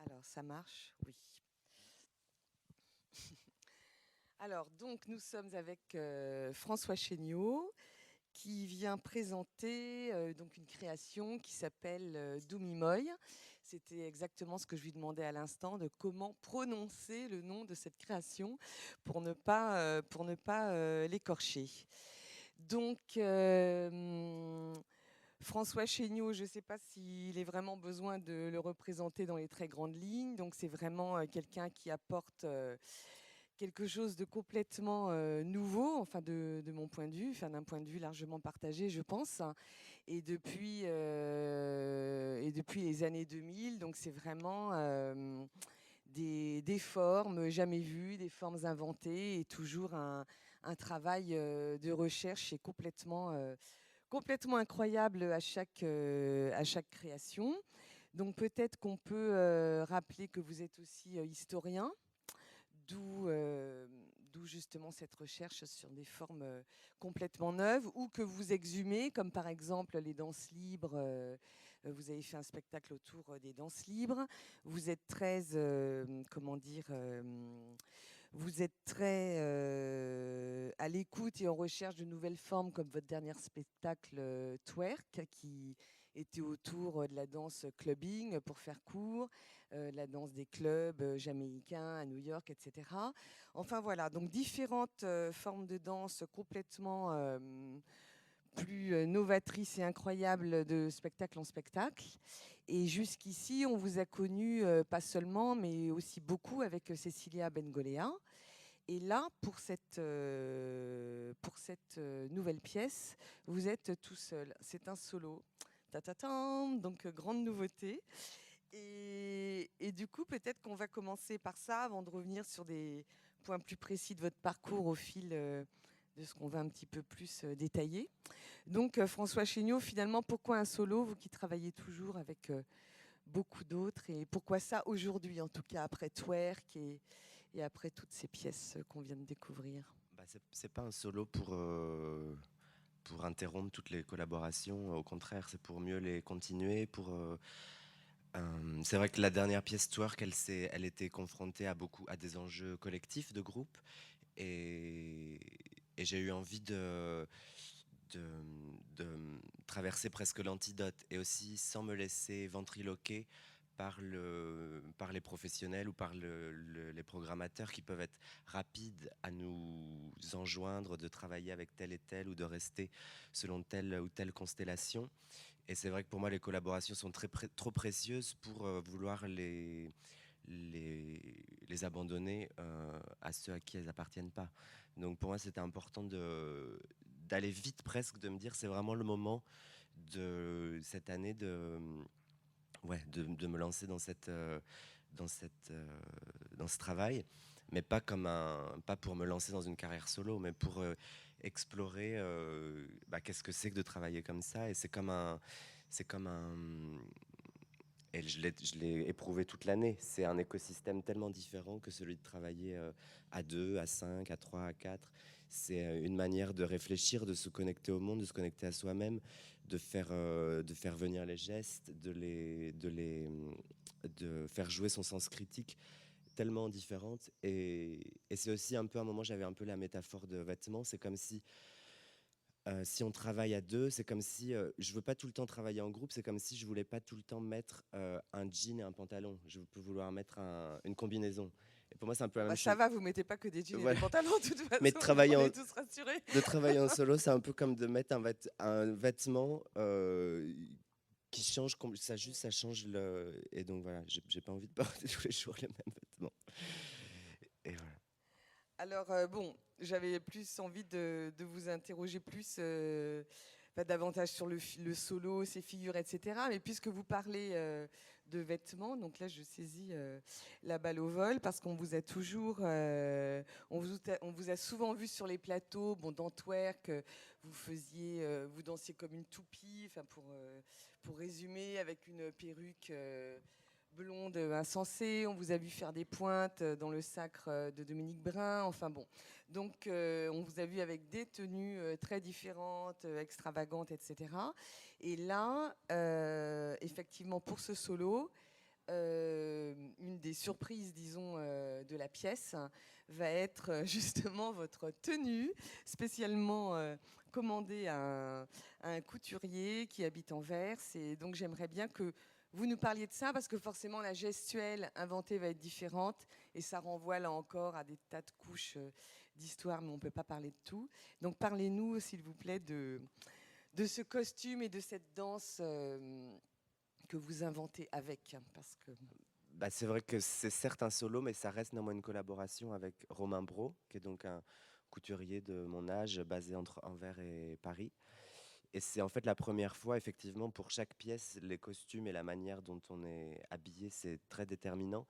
Alors, ça marche? Oui. Alors, donc, nous sommes avec François Chéniaud qui vient présenter donc une création qui s'appelle Doumimoy. C'était exactement ce que je lui demandais à l'instant, de comment prononcer le nom de cette création pour ne pas l'écorcher. Donc, François Chéniaud, je ne sais pas s'il est vraiment besoin de le représenter dans les très grandes lignes. Donc, c'est vraiment quelqu'un qui apporte quelque chose de complètement nouveau, enfin de mon point de vue, enfin d'un point de vue largement partagé, je pense. Et depuis les années 2000, donc c'est vraiment des formes jamais vues, des formes inventées, et toujours un travail de recherche et complètement incroyable à chaque création. Donc peut-être qu'on peut rappeler que vous êtes aussi historien, d'où justement cette recherche sur des formes complètement neuves, ou que vous exhumez, comme par exemple les danses libres. Vous avez fait un spectacle autour des danses libres. Vous êtes très, comment dire, vous êtes très à l'écoute et en recherche de nouvelles formes, comme votre dernier spectacle Twerk, qui était autour de la danse clubbing, pour faire court, la danse des clubs jamaïcains à New York, etc. Enfin voilà, donc différentes formes de danse complètement plus novatrices et incroyables de spectacle en spectacle. Et jusqu'ici, on vous a connu pas seulement, mais aussi beaucoup avec Cecilia Bengolea. Et là, pour cette nouvelle pièce, vous êtes tout seul. C'est un solo. Ta-ta-tam, donc grande nouveauté. Et du coup, peut-être qu'on va commencer par ça avant de revenir sur des points plus précis de votre parcours au fil de ce qu'on va un petit peu plus détailler. Donc, François Chéniaud, finalement, pourquoi un solo, vous qui travaillez toujours avec beaucoup d'autres, et pourquoi ça aujourd'hui, en tout cas après Twerk et après toutes ces pièces qu'on vient de découvrir? Bah, c'est pas un solo pour interrompre toutes les collaborations. Au contraire, c'est pour mieux les continuer. C'est vrai que la dernière pièce Twerk, elle était confrontée à des enjeux collectifs de groupe. Et, et j'ai eu envie de, de traverser presque l'antidote. Et aussi sans me laisser ventriloquer par les professionnels ou par les programmateurs qui peuvent être rapides à nous enjoindre de travailler avec tel et tel ou de rester selon telle ou telle constellation. Et c'est vrai que pour moi, les collaborations sont trop précieuses pour vouloir les abandonner à ceux à qui elles appartiennent pas. Donc pour moi, c'était important d'aller vite presque, de me dire c'est vraiment le moment de cette année de me lancer dans, cette, dans ce travail, mais pas pour me lancer dans une carrière solo, mais pour explorer qu'est-ce que c'est que de travailler comme ça. Et c'est comme un, et je l'ai éprouvé toute l'année. C'est un écosystème tellement différent que celui de travailler à 2, à 5, à 3, à 4. C'est une manière de réfléchir, de se connecter au monde, de se connecter à soi-même, de faire venir les gestes, de faire jouer son sens critique, tellement différente. Et c'est aussi un peu, à un moment, j'avais un peu la métaphore de vêtements. C'est comme si on travaille à deux, c'est comme si je veux pas tout le temps travailler en groupe, c'est comme si je voulais pas tout le temps mettre un jean et un pantalon. Je peux vouloir mettre une combinaison. Et pour moi, c'est un peu Ah la bah même ça chose. va, vous mettez pas que des jeans et des Voilà. pantalons, de toute Mais façon, donc on est tous rassurés. de travailler en solo, c'est un peu comme de mettre un vêtement qui change. Ça change le. Et donc voilà, j'ai pas envie de porter tous les jours les mêmes vêtements. Et voilà. Alors, bon, j'avais plus envie de vous interroger plus, davantage sur le solo, ses figures, etc. Mais puisque vous parlez de vêtements, donc là, je saisis la balle au vol, parce qu'on vous a toujours, on vous a souvent vu sur les plateaux, bon, dans Twerk, vous dansiez comme une toupie, enfin, pour résumer, avec une perruque blonde insensée. On vous a vu faire des pointes dans le sacre de Dominique Brun. Enfin bon, donc on vous a vu avec des tenues très différentes, extravagantes, etc. Et là, effectivement, pour ce solo, une des surprises, disons, de la pièce va être justement votre tenue, spécialement commandée à un couturier qui habite Anvers. Et donc j'aimerais bien que vous nous parliez de ça, parce que forcément la gestuelle inventée va être différente, et ça renvoie là encore à des tas de couches d'histoire, mais on ne peut pas parler de tout. Donc parlez-nous, s'il vous plaît, de ce costume et de cette danse que vous inventez avec, parce que... Bah, c'est vrai que c'est certes un solo, mais ça reste néanmoins une collaboration avec Romain Brault, qui est donc un couturier de mon âge, basé entre Anvers et Paris. Et c'est en fait la première fois, effectivement, pour chaque pièce, les costumes et la manière dont on est habillé, c'est très déterminant.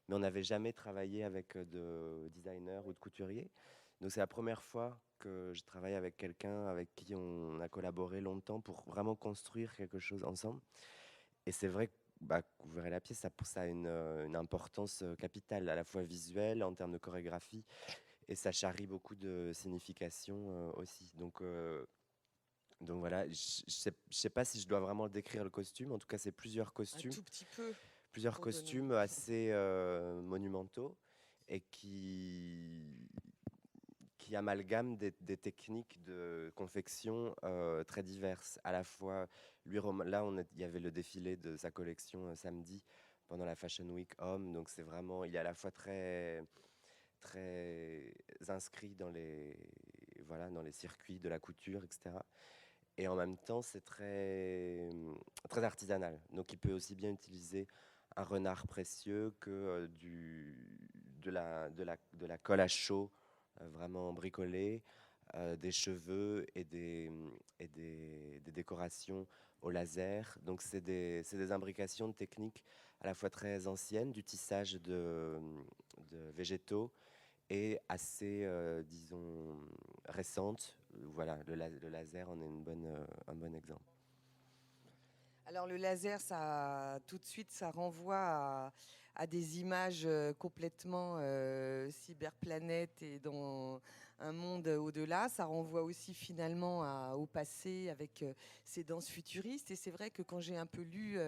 Mais on n'avait jamais travaillé avec de designer ou de couturier. Donc c'est la première fois que je travaille avec quelqu'un avec qui on a collaboré longtemps pour vraiment construire quelque chose ensemble. Et c'est vrai que bah, vous verrez la pièce, ça a une importance capitale, à la fois visuelle, en termes de chorégraphie, et ça charrie beaucoup de significations aussi. Donc voilà, je sais pas si je dois vraiment décrire le costume. En tout cas, c'est Un tout petit peu plusieurs pour donner. costumes assez monumentaux et qui amalgament des techniques de confection très diverses. À la fois, lui, là, il y avait le défilé de sa collection samedi pendant la Fashion Week Homme. Donc c'est vraiment, il est à la fois très inscrit dans voilà, dans les circuits de la couture, etc. Et en même temps, c'est très artisanal. Donc, il peut aussi bien utiliser un renard précieux que de la colle à chaud, vraiment bricolée, des cheveux des décorations au laser. Donc, c'est des imbrications de techniques à la fois très anciennes, du tissage de végétaux, et assez, disons, récente. Voilà, le laser en est un bon exemple. Alors le laser, ça, tout de suite, ça renvoie à des images complètement cyberplanète et dans un monde au-delà. Ça renvoie aussi finalement au passé avec ces danses futuristes. Et c'est vrai que quand j'ai un peu lu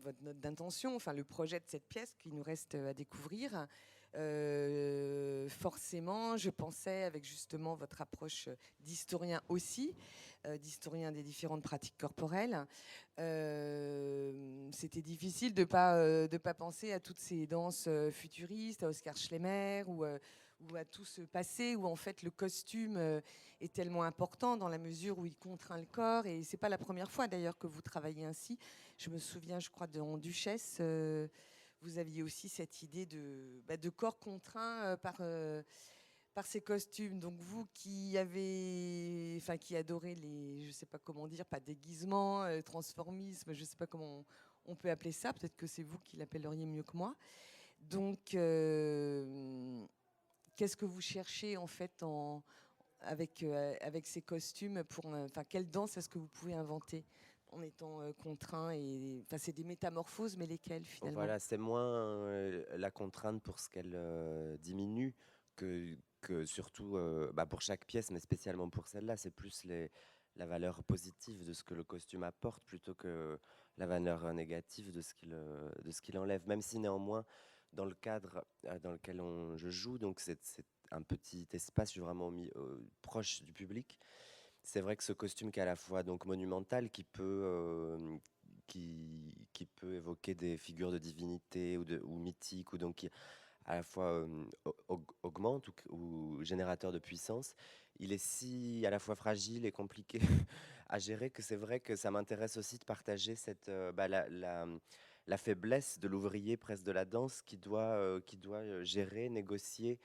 votre note d'intention, enfin le projet de cette pièce qui nous reste à découvrir, forcément, je pensais avec justement votre approche d'historien aussi, d'historien des différentes pratiques corporelles. C'était difficile de pas penser à toutes ces danses futuristes, à Oscar Schlemmer ou à tout ce passé où en fait le costume est tellement important dans la mesure où il contraint le corps, et c'est pas la première fois d'ailleurs que vous travaillez ainsi. Je me souviens, je crois, en Duchesse, vous aviez aussi cette idée de corps contraint par ces costumes. Donc vous qui avez, enfin qui adorez les, je sais pas comment dire, pas déguisement, transformisme, je sais pas comment on peut appeler ça. Peut-être que c'est vous qui l'appelleriez mieux que moi. Donc qu'est-ce que vous cherchez en fait avec ces costumes pour, enfin quelle danse est-ce que vous pouvez inventer en étant contraint, et enfin c'est des métamorphoses, mais lesquelles finalement? Voilà, c'est moins la contrainte pour ce qu'elle diminue que surtout bah, pour chaque pièce, mais spécialement pour celle-là, c'est plus la valeur positive de ce que le costume apporte plutôt que la valeur négative de ce qu'il enlève. Même si néanmoins, dans le cadre dans lequel je joue, donc c'est un petit espace, je suis vraiment proche du public. C'est vrai que ce costume qui est à la fois donc monumental, qui peut évoquer des figures de divinité ou mythiques, ou donc qui à la fois augmente ou générateur de puissance, il est si à la fois fragile et compliqué à gérer que c'est vrai que ça m'intéresse aussi de partager la faiblesse de l'ouvrier presque de la danse qui doit gérer, négocier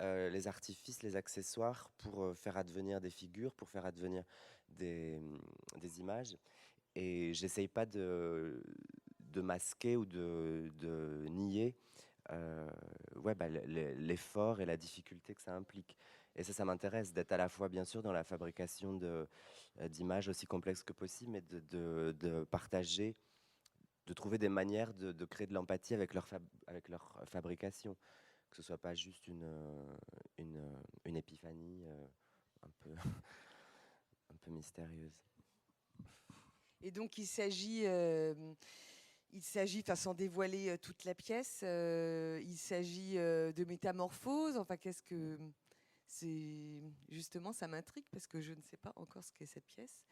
les artifices, les accessoires pour faire advenir des figures, pour faire advenir des images. Et j'essaye pas de masquer ou de nier ouais, bah, l'effort et la difficulté que ça implique. Et ça m'intéresse d'être à la fois, bien sûr, dans la fabrication d'images aussi complexes que possible, mais de partager, de trouver des manières de créer de l'empathie avec avec leur fabrication, que ce soit pas juste une épiphanie un peu, un peu mystérieuse. Et donc il s'agit, enfin, sans dévoiler toute la pièce, il s'agit de métamorphose. Enfin, qu'est-ce que c'est justement, ça m'intrigue parce que je ne sais pas encore ce qu'est cette pièce.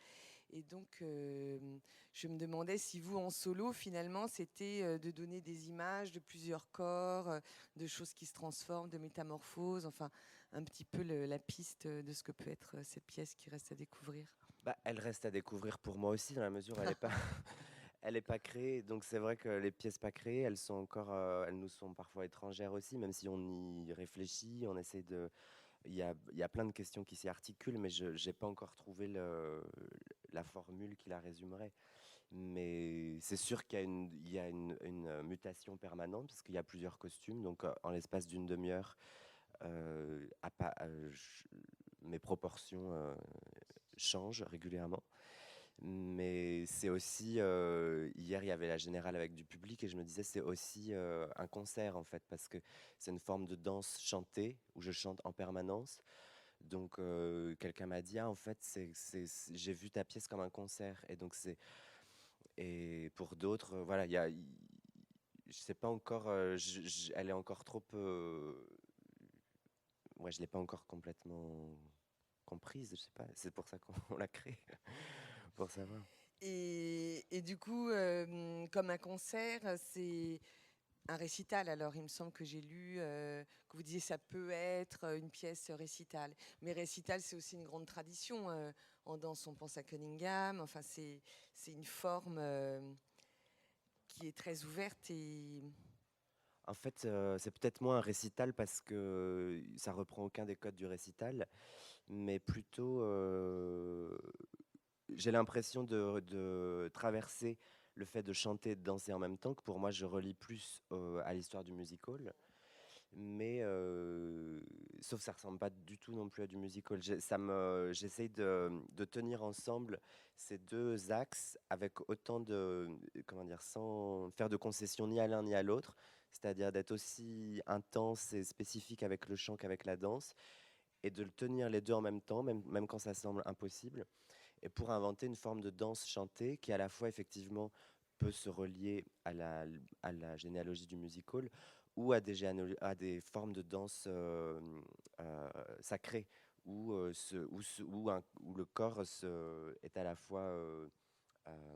Et donc, je me demandais si vous, en solo, finalement, c'était de donner des images de plusieurs corps, de choses qui se transforment, de métamorphoses, enfin, un petit peu la piste de ce que peut être cette pièce qui reste à découvrir. Bah, elle reste à découvrir pour moi aussi, dans la mesure où elle n'est pas, elle est pas créée. Donc c'est vrai que les pièces pas créées, elles sont encore, elles nous sont parfois étrangères aussi, même si on y réfléchit, on essaie de. Il y a plein de questions qui s'y articulent, mais je n'ai pas encore trouvé la formule qui la résumerait. Mais c'est sûr qu'il y a une mutation permanente, parce qu'il y a plusieurs costumes. Donc en l'espace d'une demi-heure, mes proportions changent régulièrement. Mais c'est aussi, hier il y avait la Générale avec du public et je me disais c'est aussi un concert en fait parce que c'est une forme de danse chantée où je chante en permanence. Donc quelqu'un m'a dit ah en fait j'ai vu ta pièce comme un concert et donc et pour d'autres voilà je sais pas encore elle est encore trop ouais je l'ai pas encore complètement comprise, je sais pas, c'est pour ça qu'on l'a créée pour savoir. Et du coup, comme un concert, c'est un récital. Alors, il me semble que j'ai lu que vous disiez ça peut être une pièce récital. Mais récital, c'est aussi une grande tradition. En danse, on pense à Cunningham. Enfin, c'est une forme qui est très ouverte et En fait, c'est peut-être moins un récital parce que ça reprend aucun des codes du récital, mais plutôt, j'ai l'impression de traverser le fait de chanter et de danser en même temps, que pour moi, je relie plus à l'histoire du music-hall. Mais sauf que ça ressemble pas du tout non plus à du musical. J'essaye de tenir ensemble ces deux axes avec autant de, comment dire, sans faire de concessions ni à l'un ni à l'autre, c'est-à-dire d'être aussi intense et spécifique avec le chant qu'avec la danse, et de le tenir les deux en même temps, même quand ça semble impossible, et pour inventer une forme de danse chantée qui à la fois effectivement peut se relier à la généalogie du musical ou à des formes de danse sacrées où le corps est à la fois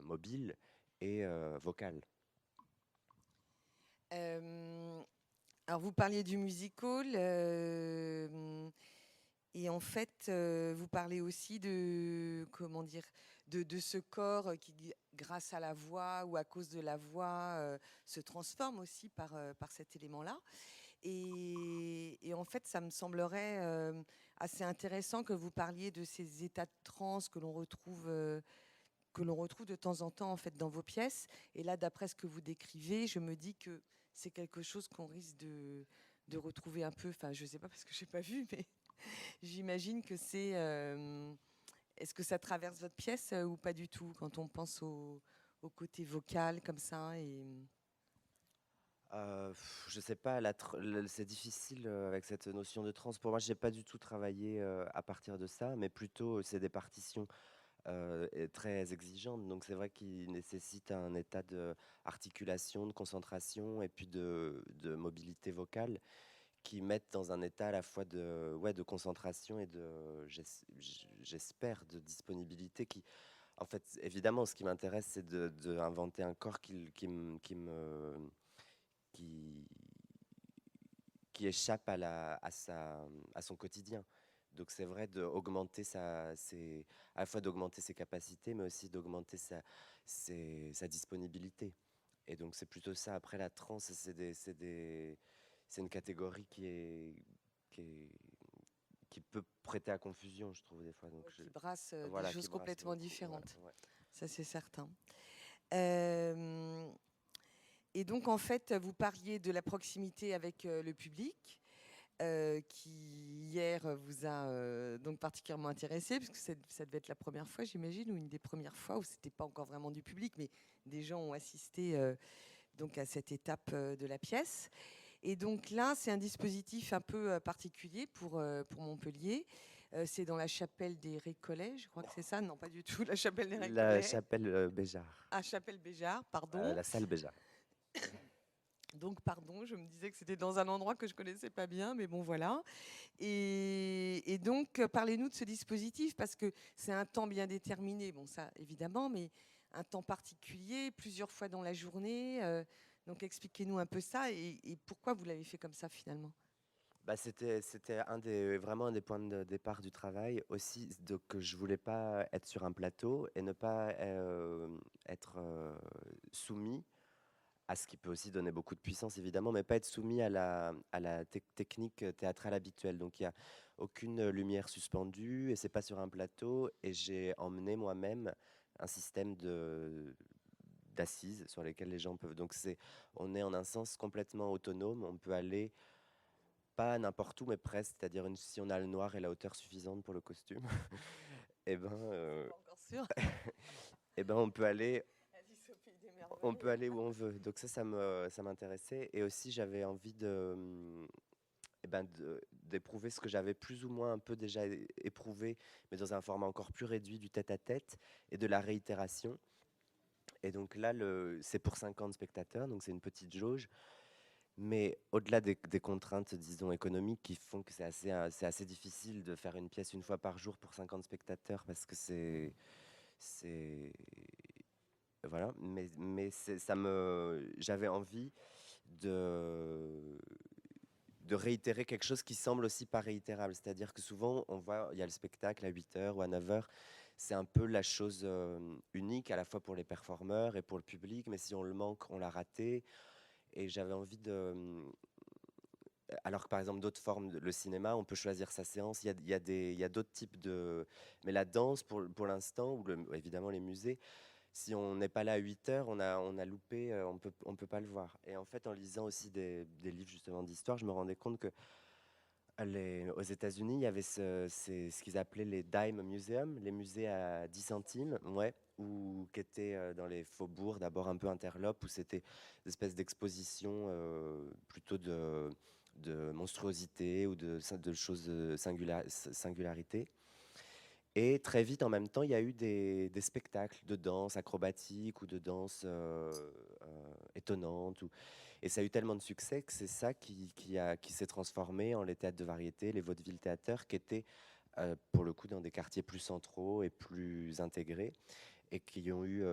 mobile et vocal. euh, alors vous parliez du musical. Et en fait, vous parlez aussi de, comment dire, de ce corps qui, grâce à la voix ou à cause de la voix, se transforme aussi par cet élément-là. Et en fait, ça me semblerait assez intéressant que vous parliez de ces états de transe que l'on retrouve de temps en temps en fait dans vos pièces. Et là, d'après ce que vous décrivez, je me dis que c'est quelque chose qu'on risque de retrouver un peu. Enfin, je ne sais pas parce que je n'ai pas vu, mais j'imagine que c'est. Est-ce que ça traverse votre pièce ou pas du tout quand on pense au côté vocal comme ça Je sais pas, c'est difficile avec cette notion de trance. Pour moi, j'ai pas du tout travaillé à partir de ça, mais plutôt c'est des partitions très exigeantes. Donc c'est vrai qu'il nécessite un état d'articulation, de concentration et puis de mobilité vocale qui mettent dans un état à la fois ouais, de concentration et j'espère, de disponibilité. En fait, évidemment, ce qui m'intéresse, c'est d'inventer un corps qui, qui échappe à son quotidien. Donc c'est vrai d'augmenter à la fois d'augmenter ses capacités, mais aussi d'augmenter sa disponibilité. Et donc c'est plutôt ça. Après la transe, c'est une catégorie qui, est- qui peut prêter à confusion, je trouve des fois. Donc qui brasse des voilà, qui choses brasse complètement beaucoup. Voilà, différentes. ouais. Ça, c'est certain. Euh, et donc, en fait, vous parliez de la proximité avec le public. Qui hier vous a donc particulièrement intéressé, puisque ça devait être la première fois, j'imagine, ou une des premières fois où c'était pas encore vraiment du public, mais des gens ont assisté donc à cette étape de la pièce. Et donc là, c'est un dispositif un peu particulier pour Montpellier. C'est dans la chapelle des Récollets, je crois que c'est ça. Non, pas du tout, la chapelle des La Récollets. chapelle Béjart. Ah, chapelle Béjart, pardon. La salle Béjart. Donc, pardon, je me disais que c'était dans un endroit que je connaissais pas bien, mais bon, voilà. Et donc, parlez-nous de ce dispositif, parce que c'est un temps bien déterminé, bon, ça, évidemment, mais un temps particulier, plusieurs fois dans la journée. Donc, expliquez-nous un peu ça et pourquoi vous l'avez fait comme ça, finalement. Bah, c'était vraiment un des points de départ du travail aussi, donc que je voulais pas être sur un plateau et ne pas être soumis à ce qui peut aussi donner beaucoup de puissance évidemment, mais pas être soumis à la technique théâtrale habituelle. Donc il y a aucune lumière suspendue et c'est pas sur un plateau et j'ai emmené moi-même un système d'assises sur lesquelles les gens peuvent. Donc on est en un sens complètement autonome, on peut aller pas n'importe où, mais presque, c'est-à-dire si on a le noir et la hauteur suffisante pour le costume, et ben, Pas encore sûr. et ben on peut aller, Alice au pays des merveilles. où on veut. Donc ça m'intéressait, et aussi j'avais envie d'éprouver ce que j'avais plus ou moins un peu déjà éprouvé, mais dans un format encore plus réduit du tête-à-tête et de la réitération. Et donc là, c'est pour 50 spectateurs, donc c'est une petite jauge. Mais au-delà des contraintes, disons, économiques qui font que c'est assez difficile de faire une pièce une fois par jour pour 50 spectateurs parce que c'est, voilà. J'avais envie de, de réitérer quelque chose qui semble aussi pas réitérable. C'est-à-dire que souvent, on voit, il y a le spectacle à 8 heures ou à 9 heures. C'est un peu la chose unique à la fois pour les performeurs et pour le public. Mais si on le manque, on l'a raté. Et j'avais envie alors que par exemple d'autres formes, le cinéma, on peut choisir sa séance, il y a d'autres types de... Mais la danse, pour l'instant, ou évidemment les musées, si on n'est pas là à 8 heures, on a loupé, on peut pas le voir. Et en fait, en lisant aussi des livres justement d'histoire, je me rendais compte que aux États-Unis, il y avait ce qu'ils appelaient les dime museums, les musées à 10 centimes, ouais, qui étaient dans les faubourgs, d'abord un peu interlopes, où c'était des espèces d'expositions plutôt de monstruosité ou de choses singularité. Et très vite, en même temps, il y a eu des spectacles de danse acrobatique ou de danse étonnante. Et ça a eu tellement de succès que c'est ça qui s'est transformé en les théâtres de variété, les vaudeville théâtres, qui étaient pour le coup dans des quartiers plus centraux et plus intégrés. Et qui ont eu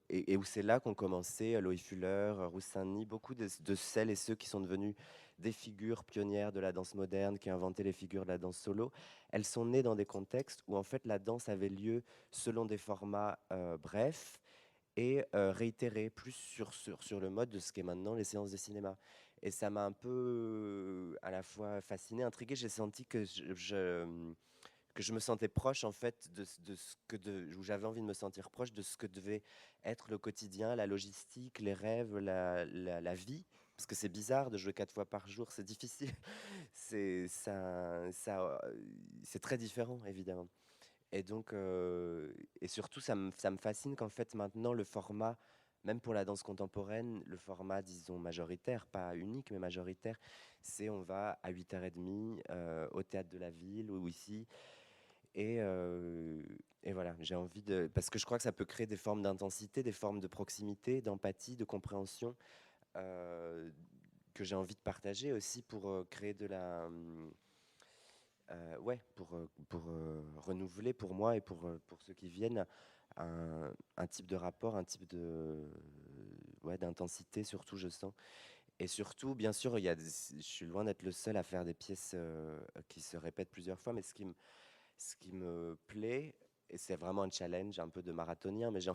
et où c'est là qu'ont commencé Loïc Fuller, Rousse Saint-Denis, beaucoup de celles et ceux qui sont devenus des figures pionnières de la danse moderne, qui ont inventé les figures de la danse solo. Elles sont nées dans des contextes où en fait la danse avait lieu selon des formats brefs et réitérés plus sur le mode de ce qu'est maintenant les séances de cinéma. Et ça m'a un peu à la fois fasciné, intrigué. J'ai senti que que je me sentais proche en fait où j'avais envie de me sentir proche de ce que devait être le quotidien, la logistique, les rêves, la vie. Parce que c'est bizarre de jouer 4 fois par jour, c'est difficile. C'est très différent évidemment. Et donc, et surtout, ça me fascine qu'en fait maintenant le format, même pour la danse contemporaine, le format, disons, majoritaire, pas unique, mais majoritaire, c'est on va à 8h30 au théâtre de la ville ou ici, et, euh, et voilà, j'ai envie de... Parce que je crois que ça peut créer des formes d'intensité, des formes de proximité, d'empathie, de compréhension, euh, que j'ai envie de partager aussi pour créer de la... ouais, pour renouveler pour moi et pour ceux qui viennent un type de rapport, un type ouais, d'intensité, surtout, je sens. Et surtout, bien sûr, je suis loin d'être le seul à faire des pièces qui se répètent plusieurs fois, mais ce qui me plaît, et c'est vraiment un challenge un peu de marathonien, mais j'ai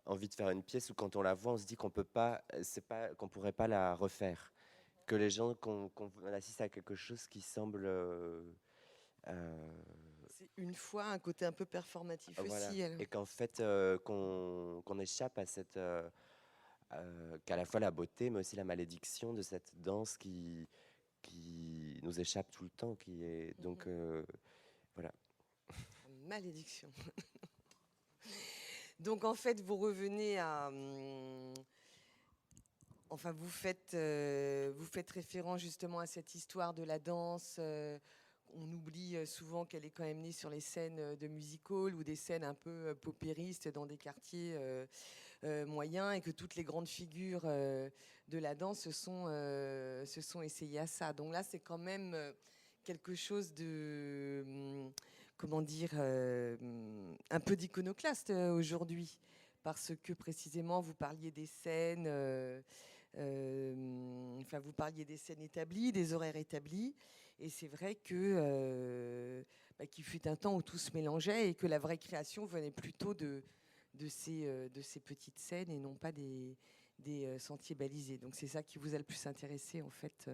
envie de faire une pièce où quand on la voit, on se dit qu'on peut pas, c'est pas, qu'on pourrait pas la refaire, que les gens qu'on assiste à quelque chose qui semble, C'est une fois un côté un peu performatif voilà, aussi. et qu'en fait qu'on échappe à qu'à la fois la beauté, mais aussi la malédiction de cette danse qui nous échappe tout le temps, qui est donc voilà. Malédiction. Donc en fait, vous revenez à... enfin, vous faites référence justement à cette histoire de la danse on oublie souvent qu'elle est quand même née sur les scènes de music-hall ou des scènes un peu paupéristes dans des quartiers moyens, et que toutes les grandes figures de la danse se sont essayées à ça. Donc là, c'est quand même quelque chose de, comment dire, un peu d'iconoclaste aujourd'hui, parce que précisément vous parliez des scènes, enfin vous parliez des scènes établies, des horaires établis, et c'est vrai que qu'il fut un temps où tout se mélangeait et que la vraie création venait plutôt de ces petites scènes et non pas des sentiers balisés. Donc c'est ça qui vous a le plus intéressé en fait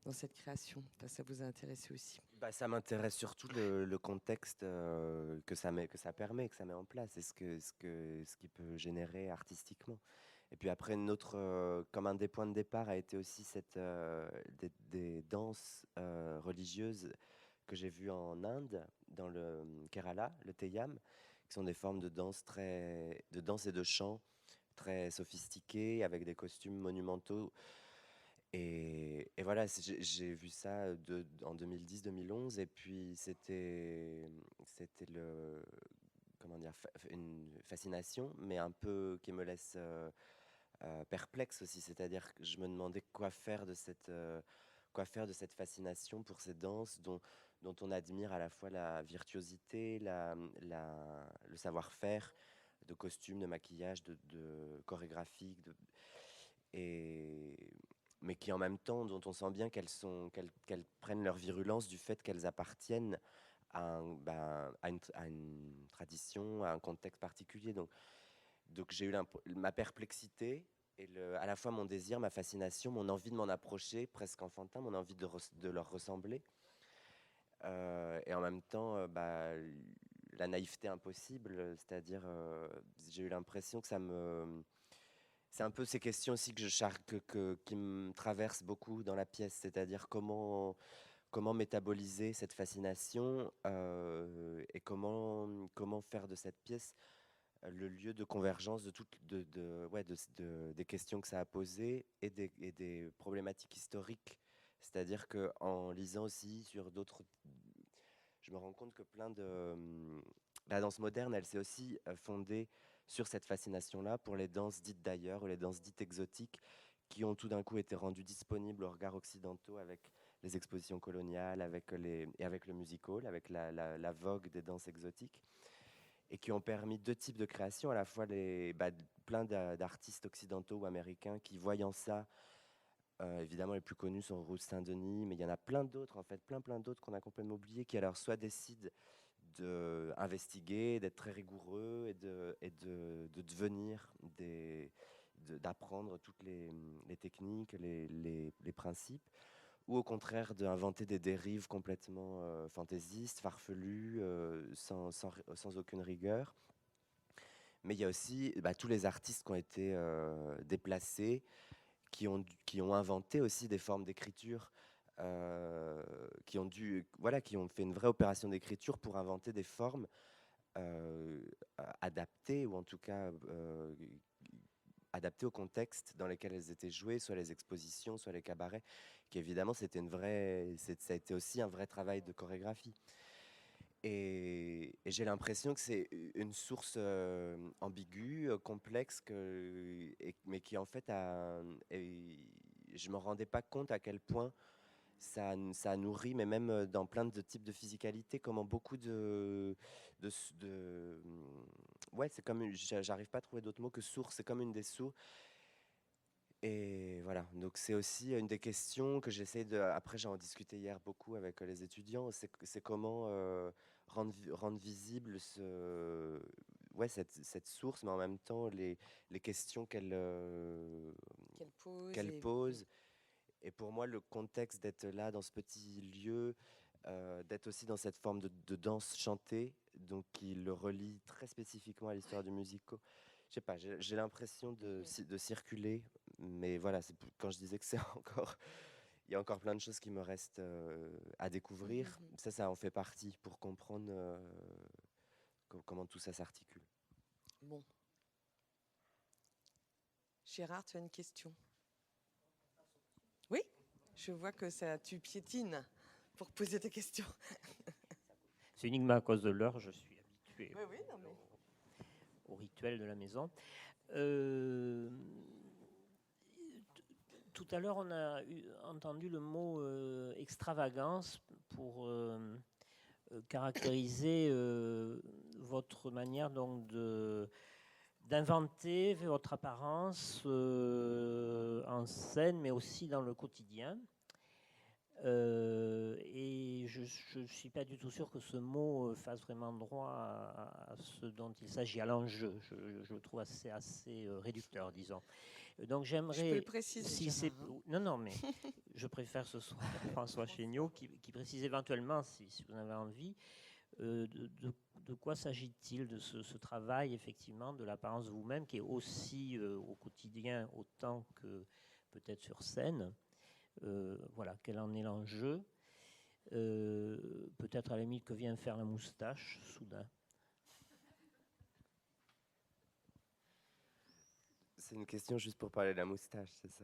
dans cette création. Enfin, ça vous a intéressé aussi. Bah, ça m'intéresse surtout le contexte que ça permet, que ça met en place, et ce qui peut générer artistiquement. Et puis après, comme un des points de départ a été aussi des danses religieuses que j'ai vues en Inde, dans le Kerala, le Theyyam, qui sont des formes de danse et de chant très sophistiquées, avec des costumes monumentaux. Et voilà, j'ai vu ça en 2010-2011, et puis c'était comment dire, une fascination, mais un peu qui me laisse perplexe aussi. C'est-à-dire que je me demandais quoi faire de cette fascination pour ces danses dont on admire à la fois la virtuosité, le savoir-faire de costumes, de maquillage, de chorégraphie, et mais qui en même temps, dont on sent bien qu'elles prennent leur virulence du fait qu'elles appartiennent à une tradition, à un contexte particulier. Donc j'ai eu ma perplexité et à la fois mon désir, ma fascination, mon envie de m'en approcher, presque enfantin, mon envie de leur ressembler. Et en même temps, la naïveté impossible, c'est-à-dire, j'ai eu l'impression que c'est un peu ces questions aussi qui me traversent beaucoup dans la pièce, c'est-à-dire comment métaboliser cette fascination, et comment faire de cette pièce le lieu de convergence des questions que ça a posées et des problématiques historiques. C'est-à-dire qu'en lisant aussi sur d'autres, je me rends compte que la danse moderne, elle s'est aussi fondée sur cette fascination-là pour les danses dites d'ailleurs, ou les danses dites exotiques, qui ont tout d'un coup été rendues disponibles aux regards occidentaux avec les expositions coloniales, et avec le music hall, avec la vogue des danses exotiques, et qui ont permis deux types de créations, à la fois plein d'artistes occidentaux ou américains qui, voyant ça, évidemment les plus connus sont Ruth Saint-Denis, mais il y en a plein d'autres, en fait, plein d'autres qu'on a complètement oubliés, qui alors soit décident d'investiguer, d'être très rigoureux de devenir d'apprendre toutes les techniques, les principes, ou au contraire d'inventer des dérives complètement fantaisistes, farfelues, sans aucune rigueur. Mais il y a aussi tous les artistes qui ont été déplacés, qui ont inventé aussi des formes d'écriture, qui ont fait une vraie opération d'écriture pour inventer des formes adaptées, ou en tout cas adaptées au contexte dans lequel elles étaient jouées, soit les expositions, soit les cabarets, qui évidemment ça a été aussi un vrai travail de chorégraphie. Et j'ai l'impression que c'est une source ambiguë, complexe, mais qui en fait je me rendais pas compte à quel point ça nourrit, mais même dans plein de types de physicalité, comment beaucoup ouais, c'est comme, j'arrive pas à trouver d'autres mots que source, c'est comme une des sources. Et voilà, donc c'est aussi une des questions que j'essaie après j'en discutais hier beaucoup avec les étudiants, c'est comment rendre visible cette source, mais en même temps les questions qu'elle pose. Et pour moi, le contexte d'être là dans ce petit lieu, d'être aussi dans cette forme de danse chantée, donc qui le relie très spécifiquement à l'histoire du musical. Je sais pas, j'ai l'impression de circuler, mais voilà, quand je disais que c'est encore, il y a encore plein de choses qui me restent à découvrir. Ça en fait partie pour comprendre comment tout ça s'articule. Bon. Gérard, tu as une question? Oui, je vois que ça, tu piétines pour poser tes questions. C'est uniquement à cause de l'heure, je suis habitué Oui, non, mais... au rituel de la maison. Tout à l'heure, on a entendu le mot extravagance pour caractériser votre manière donc d'inventer votre apparence en scène, mais aussi dans le quotidien. Et je ne suis pas du tout sûr que ce mot fasse vraiment droit à ce dont il s'agit, à l'enjeu. Je le trouve assez réducteur, disons. Donc j'aimerais... Je peux le préciser. Si non, mais je préfère ce soit François Chéniaud qui précise éventuellement, si vous en avez envie, de quoi s'agit-il de ce travail, effectivement, de l'apparence de vous-même, qui est aussi au quotidien autant que peut-être sur scène. Voilà, quel en est l'enjeu. Peut-être à la limite que vient faire la moustache, soudain. C'est une question juste pour parler de la moustache, c'est ça?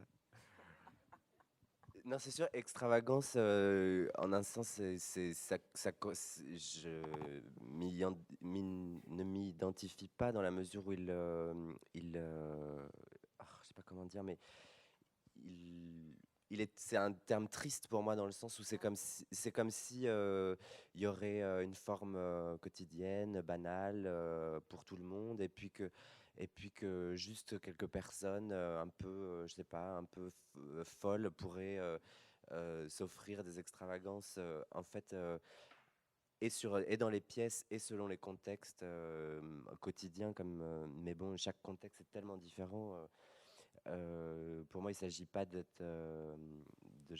Non, c'est sûr, extravagance, en un sens, je ne m'identifie pas dans la mesure où je sais pas comment dire, mais c'est un terme triste pour moi dans le sens où c'est comme si il y aurait une forme quotidienne, banale pour tout le monde, et puis que juste quelques personnes un peu, je sais pas, un peu folles pourraient s'offrir des extravagances en fait et dans les pièces et selon les contextes quotidiens mais bon, chaque contexte est tellement différent. Pour moi, il s'agit pas je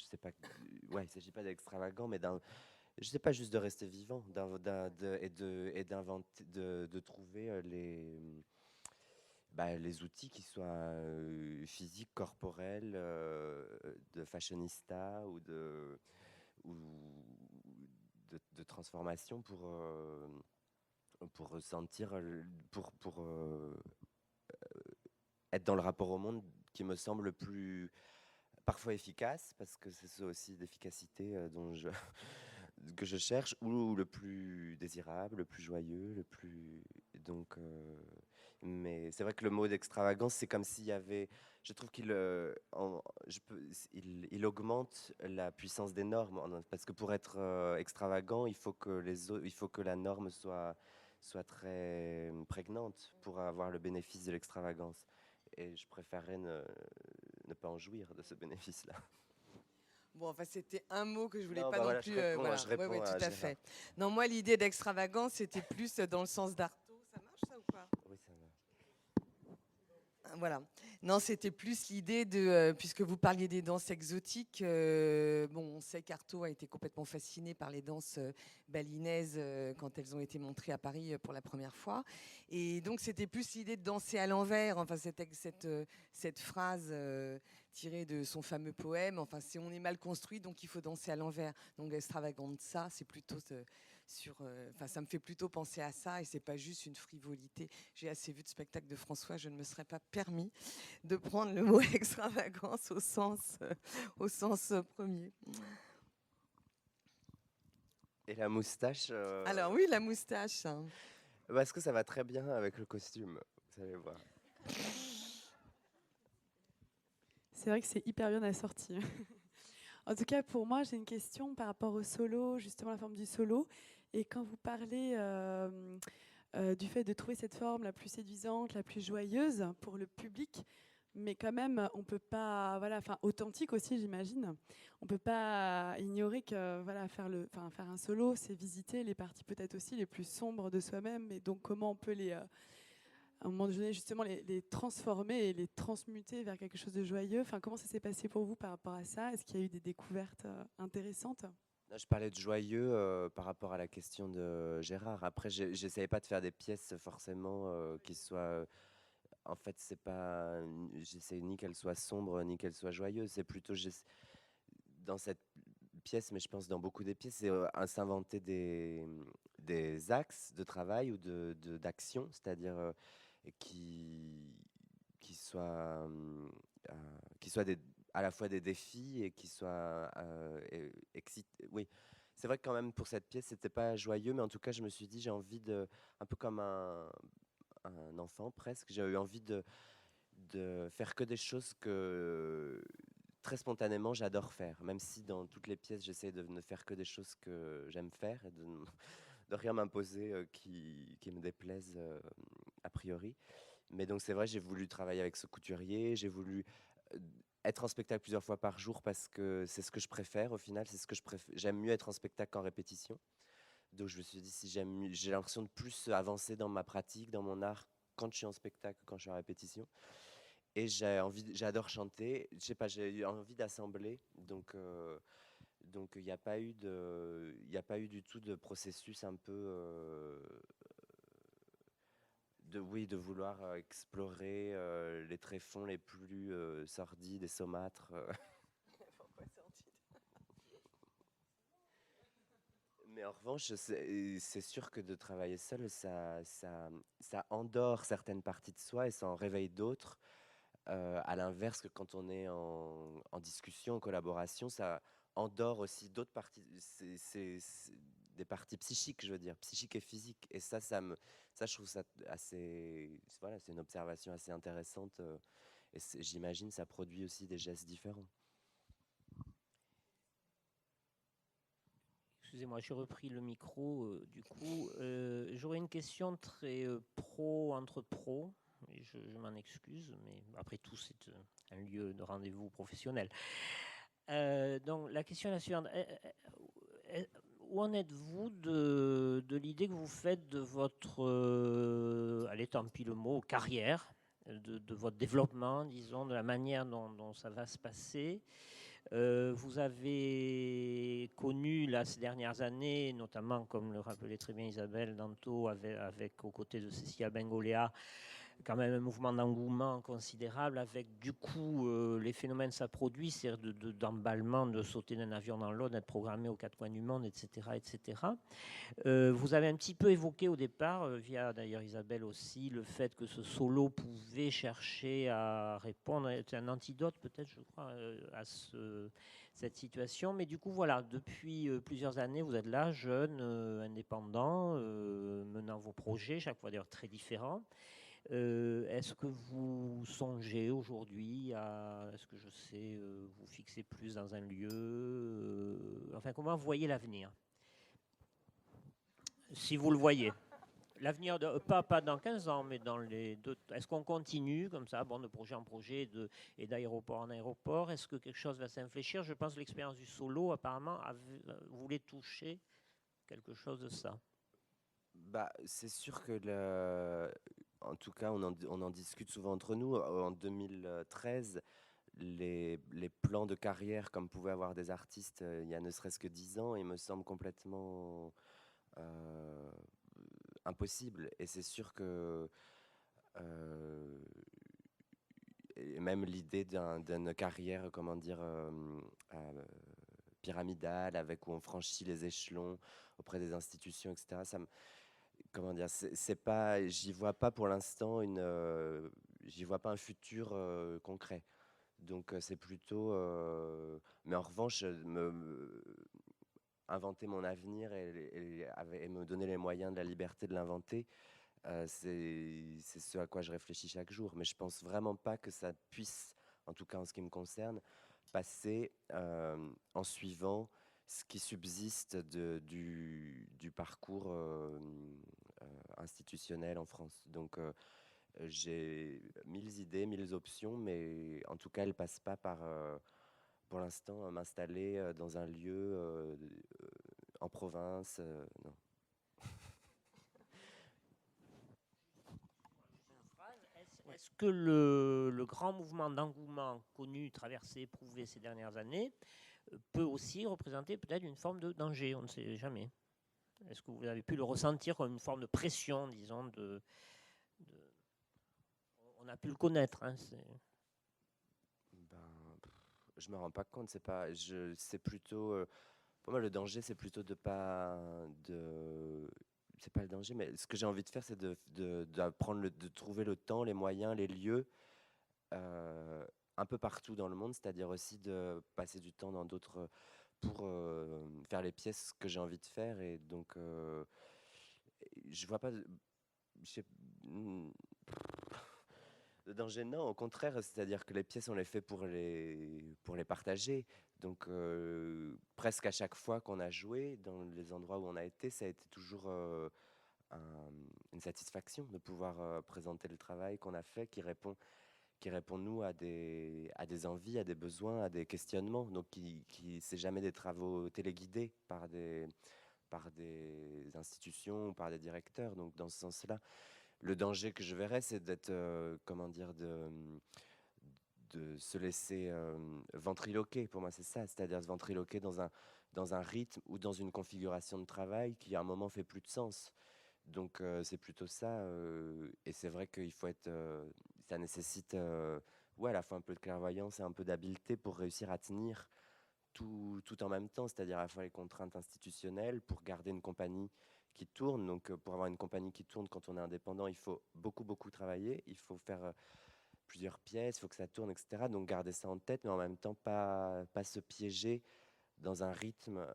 sais pas, ouais, il s'agit pas d'extravagant, mais je sais pas, juste de rester vivant, et d'inventer, de trouver les outils qui soient physiques, corporels, de fashionista ou de transformation pour ressentir, pour être dans le rapport au monde qui me semble le plus parfois efficace, parce que c'est ça aussi d'efficacité que je cherche, ou le plus désirable, le plus joyeux, le plus... Donc, mais c'est vrai que le mot d'extravagance, c'est comme s'il y avait... Je trouve il augmente la puissance des normes, parce que pour être extravagant, il faut que la norme soit très prégnante pour avoir le bénéfice de l'extravagance. Et je préférerais ne pas en jouir de ce bénéfice-là. Bon, enfin, c'était un mot que je voulais Non, pas bah non voilà, plus. je réponds Ouais, à tout à Gérard. fait. Non, moi, l'idée d'extravagance, c'était plus dans le sens d'Artaud. Ça marche, ça, ou pas? Oui, ça va. Voilà. Non, c'était plus l'idée puisque vous parliez des danses exotiques, bon, on sait qu'Artaud a été complètement fasciné par les danses balinaises quand elles ont été montrées à Paris pour la première fois. Et donc, c'était plus l'idée de danser à l'envers, enfin, cette phrase tirée de son fameux poème, enfin, si on est mal construit, donc il faut danser à l'envers. Donc, extravaganza, c'est plutôt ça me fait plutôt penser à ça, et c'est pas juste une frivolité. J'ai assez vu de spectacles de François, je ne me serais pas permis de prendre le mot extravagance au sens premier. Et la moustache Alors oui, la moustache. Parce que ça va très bien avec le costume, vous allez voir. C'est vrai que c'est hyper bien assorti. En tout cas, pour moi, j'ai une question par rapport au solo, justement la forme du solo. Et quand vous parlez du fait de trouver cette forme la plus séduisante, la plus joyeuse pour le public, mais quand même, on peut pas, voilà, enfin authentique aussi, j'imagine. On peut pas ignorer que, voilà, faire un solo, c'est visiter les parties peut-être aussi les plus sombres de soi-même. Et donc, comment on peut à un moment donné, justement, les transformer et les transmuter vers quelque chose de joyeux. Enfin, comment ça s'est passé pour vous par rapport à ça? Est-ce qu'il y a eu des découvertes intéressantes? Je parlais de joyeux par rapport à la question de Gérard. Après, j'essayais pas de faire des pièces forcément qui soient... en fait, c'est pas... J'essaie ni qu'elles soient sombres, ni qu'elles soient joyeuses. C'est plutôt... Dans cette pièce, mais je pense dans beaucoup des pièces, c'est s'inventer des axes de travail ou d'action, c'est-à-dire qui soient, à la fois des défis et qui soient oui, c'est vrai que quand même pour cette pièce, c'était pas joyeux, mais en tout cas, je me suis dit, j'ai envie de, un peu comme un enfant presque, j'ai eu envie de faire que des choses que très spontanément j'adore faire, même si dans toutes les pièces, j'essaie de ne faire que des choses que j'aime faire et de rien m'imposer qui me déplaise a priori. Mais donc c'est vrai, j'ai voulu travailler avec ce couturier, j'ai voulu euh, être en spectacle plusieurs fois par jour parce que c'est ce que je préfère au final, c'est ce que je préfère. J'aime mieux être en spectacle qu'en répétition. Donc je me suis dit, si j'ai l'impression de plus avancer dans ma pratique, dans mon art, quand je suis en spectacle, que quand je suis en répétition. Et j'adore chanter. Je sais pas, j'ai eu envie d'assembler. Donc il n'y a pas eu du tout de processus un peu de vouloir explorer les tréfonds les plus sordides et saumâtres. Pourquoi sordide? Mais en revanche, c'est sûr que de travailler seul, ça endort certaines parties de soi et ça en réveille d'autres. À l'inverse que quand on est en discussion, en collaboration, ça endort aussi d'autres parties. C'est des parties psychiques, je veux dire, psychiques et physiques. Et ça, je trouve ça assez. Voilà, c'est une observation assez intéressante. Et j'imagine ça produit aussi des gestes différents. Excusez-moi, j'ai repris le micro. Du coup, j'aurais une question très pro entre pros. Et je m'en excuse, mais après tout, c'est un lieu de rendez-vous professionnel. Donc, la question est la suivante. Où en êtes-vous de l'idée que vous faites de votre, allez, tant pis le mot, carrière, de votre développement, disons, de la manière dont ça va se passer? Vous avez connu là, ces dernières années, notamment, comme le rappelait très bien Isabelle Danto, avec aux côtés de Cécilia Bengoléa, quand même un mouvement d'engouement considérable, avec du coup les phénomènes ça produit, c'est-à-dire d'emballement, de sauter d'un avion dans l'autre, d'être programmé aux quatre coins du monde, etc. etc. Vous avez un petit peu évoqué au départ, via d'ailleurs Isabelle aussi, le fait que ce solo pouvait chercher à répondre, c'est un antidote peut-être, je crois, à cette situation. Mais du coup, voilà, depuis plusieurs années, vous êtes là, jeune, indépendant, menant vos projets, chaque fois d'ailleurs très différents. Est-ce que vous songez aujourd'hui à, est-ce que je sais, vous fixer plus dans un lieu, enfin, comment vous voyez l'avenir? Si vous le voyez. L'avenir, pas dans 15 ans, mais dans les deux. Est-ce qu'on continue comme ça, bon, de projet en projet et d'aéroport en aéroport? Est-ce que quelque chose va s'infléchir? Je pense que l'expérience du solo, apparemment, voulait toucher quelque chose de ça. Bah, c'est sûr que en tout cas, on en discute souvent entre nous. En 2013, les plans de carrière comme pouvaient avoir des artistes il y a ne serait-ce que 10 ans, il me semble complètement euh, impossible. Et c'est sûr que et même l'idée d'une carrière, comment dire, pyramidale, avec où on franchit les échelons auprès des institutions, etc. Comment dire, c'est pas, j'y vois pas pour l'instant j'y vois pas un futur concret. Donc c'est plutôt, mais en revanche, inventer mon avenir et me donner les moyens de la liberté de l'inventer, c'est ce à quoi je réfléchis chaque jour. Mais je pense vraiment pas que ça puisse, en tout cas en ce qui me concerne, passer en suivant ce qui subsiste du parcours institutionnel en France. Donc j'ai 1000 idées, 1000 options, mais en tout cas, elles ne passent pas par, pour l'instant, m'installer dans un lieu en province. Non. Est-ce que le grand mouvement d'engouement connu, traversé, éprouvé ces dernières années peut aussi représenter peut-être une forme de danger? On ne sait jamais. Est-ce que vous avez pu le ressentir comme une forme de pression, disons, on a pu le connaître. Hein, Ben, je me rends pas compte. C'est plutôt, pour moi, le danger, c'est plutôt c'est pas le danger, mais ce que j'ai envie de faire, c'est de trouver le temps, les moyens, les lieux, un peu partout dans le monde, c'est-à-dire aussi de passer du temps dans d'autres pour faire les pièces que j'ai envie de faire. Et donc, je vois pas je sais- hmm, de danger, non, au contraire, c'est-à-dire que les pièces, on les fait pour les partager. Donc, presque à chaque fois qu'on a joué, dans les endroits où on a été, ça a été toujours une satisfaction de pouvoir présenter le travail qu'on a fait, qui répond nous à des envies, à des besoins, à des questionnements. Donc, c'est jamais des travaux téléguidés par des institutions ou par des directeurs. Donc, dans ce sens-là, le danger que je verrais, c'est d'être, comment dire, de se laisser ventriloquer. Pour moi, c'est ça, c'est-à-dire se ventriloquer dans un rythme ou dans une configuration de travail qui, à un moment, fait plus de sens. Donc, c'est plutôt ça. Et c'est vrai qu'il faut être. Ça nécessite ouais, à la fois un peu de clairvoyance et un peu d'habileté pour réussir à tenir tout en même temps, c'est-à-dire à la fois les contraintes institutionnelles pour garder une compagnie qui tourne. Donc, pour avoir une compagnie qui tourne quand on est indépendant, il faut beaucoup travailler. Il faut faire plusieurs pièces, il faut que ça tourne, etc. Donc, garder ça en tête, mais en même temps, pas se piéger dans un rythme.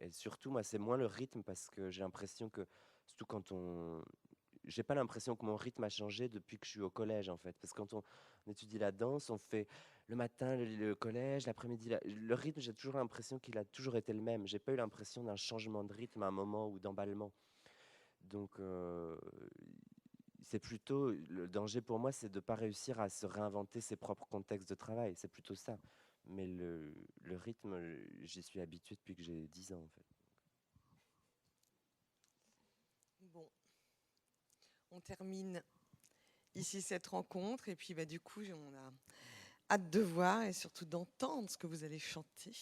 Et surtout, moi, c'est moins le rythme parce que j'ai l'impression que, surtout quand on. J'ai pas l'impression que mon rythme a changé depuis que je suis au collège, en fait. Parce que quand on étudie la danse, on fait le matin le collège, l'après-midi. Le rythme, j'ai toujours l'impression qu'il a toujours été le même. J'ai pas eu l'impression d'un changement de rythme à un moment ou d'emballement. Donc, c'est plutôt le danger pour moi, c'est de ne pas réussir à se réinventer ses propres contextes de travail. C'est plutôt ça. Mais le rythme, j'y suis habitué depuis que j'ai 10 ans, en fait. Bon, on termine ici cette rencontre et puis du coup, on a hâte de voir et surtout d'entendre ce que vous allez chanter.